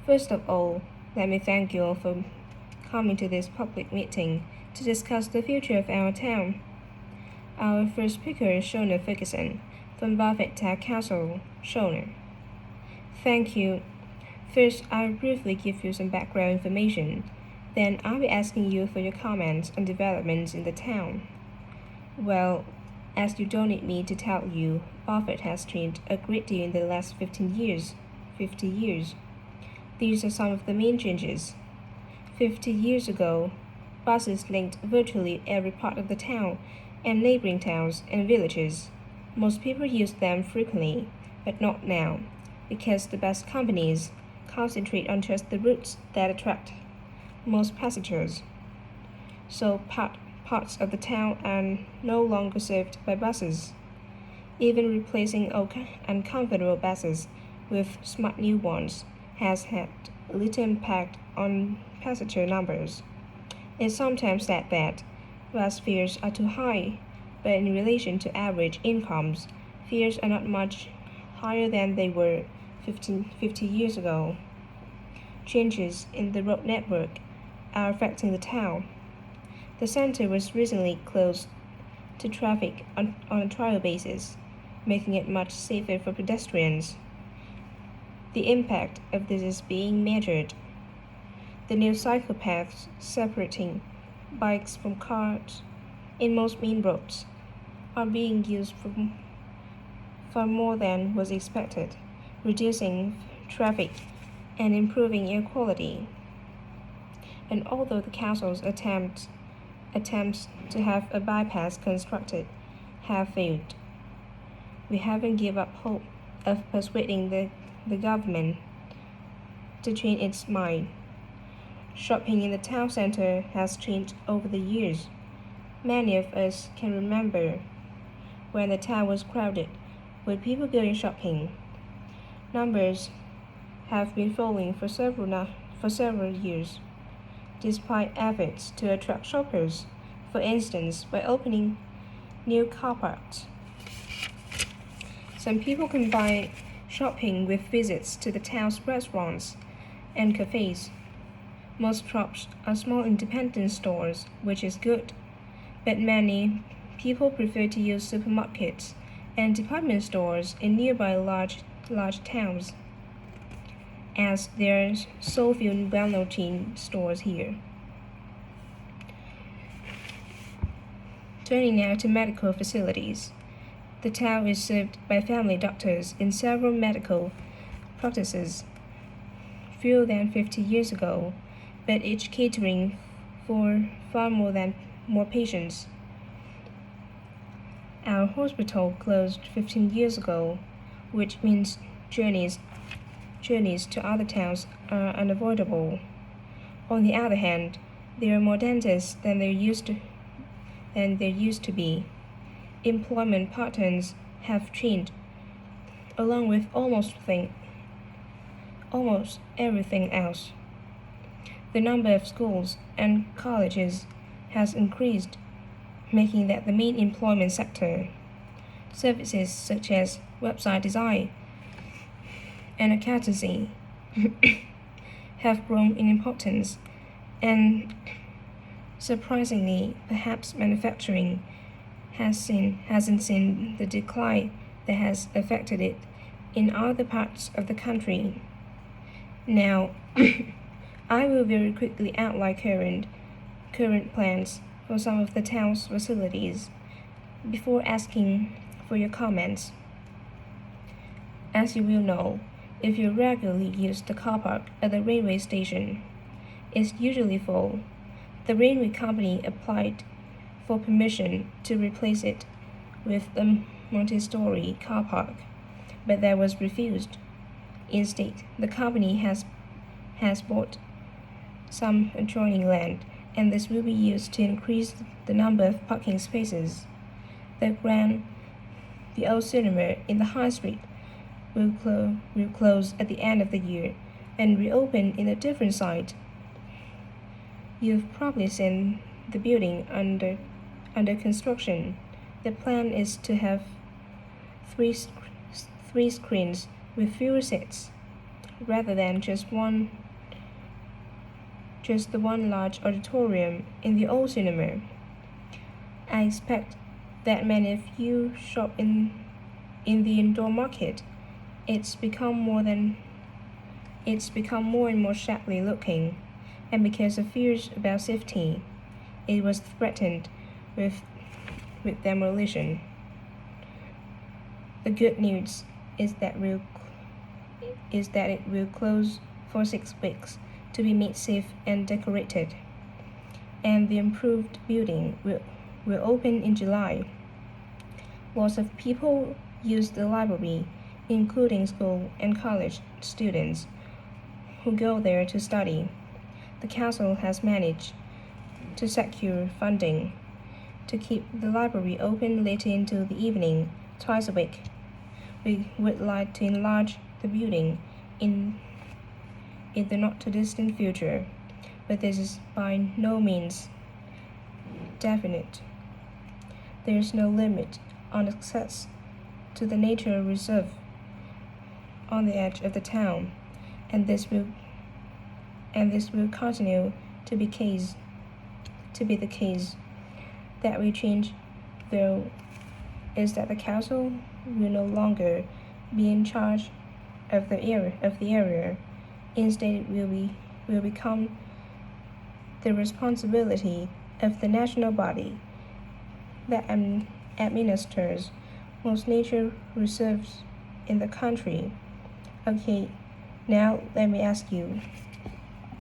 First of all, let me thank you all for coming to this public meeting to discuss the future of our town. Our first speaker is Shona Ferguson from Buffett Town Council. Shona. Thank you. First, I'll briefly give you some background information. Then I'll be asking you for your comments on developments in the town. Well, as you don't need me to tell you, Buffett has changed a great deal in the last 50 years. These are some of the main changes. 50 years ago, buses linked virtually every part of the town and neighboring towns and villages. Most people used them frequently, but not now, because the bus companies concentrate on just the routes that attract most passengers. So parts of the town are no longer served by buses. Even replacing old uncomfortable buses with smart new ones has had little impact on passenger numbers. It's sometimes said that bus fares are too high, but in relation to average incomes, fares are not much higher than they were 50 years ago. Changes in the road network are affecting the town. The center was recently closed to traffic on a trial basis, making it much safer for pedestrians. The impact of this is being measured. The new cycle paths separating bikes from cars in most main roads are being used for far more than was expected, reducing traffic and improving air quality. And although the council's attempts to have a bypass constructed have failed, we haven't given up hope of persuading the government to change its mind. Shopping in the town center has changed over the years. Many of us can remember when the town was crowded with people going shopping. Numbers have been falling for several years, despite efforts to attract shoppers, for instance, by opening new car parks. Some people combine shopping with visits to the town's restaurants and cafes. Most shops are small independent stores, which is good, but many people prefer to use supermarkets and department stores in nearby large towns, as there are so few well-known chain stores here. Turning now to medical facilities. The town is served by family doctors in several medical practices, fewer than 50 years ago, but each catering for far more patients. Our hospital closed 15 years ago, which means journeys to other towns are unavoidable. On the other hand, there are more dentists than there used to be. Employment patterns have changed, along with almost everything else. The number of schools and colleges has increased, making that the main employment sector. Services such as website design and accountancy have grown in importance, and surprisingly, perhaps manufacturing hasn't seen the decline that has affected it in other parts of the country. Now, I will very quickly outline current plans for some of the town's facilities before asking for your comments. As you will know, if you regularly use the car park at the railway station, it's usually full. The railway company applied for permission to replace it with a multi-story car park, but that was refused. Instead, the company has bought some adjoining land, and this will be used to increase the number of parking spaces. The old cinema in the High Street will close at the end of the year and reopen in a different site. You've probably seen the building under construction. The plan is to have three screens with fewer seats. rather than just the one large auditorium in the old cinema. I expect that many of you shop in the indoor market. It's become more and more shabbily looking, and because of fears about safety, it was threatened with demolition. The good news is that it will close for 6 weeks to be made safe and decorated, and the improved building will open in July. Lots of people use the library, including school and college students who go there to study. The council has managed to secure funding to keep the library open late into the evening, twice a week. We would like to enlarge the building in the not too distant future, but this is by no means definite. There is no limit on access to the nature reserve on the edge of the town, and this will continue to be the case. That will change, though, is that the council will no longer be in charge of the area. Instead, it will become the responsibility of the national body that administers most nature reserves in the country. Okay, now let me ask you,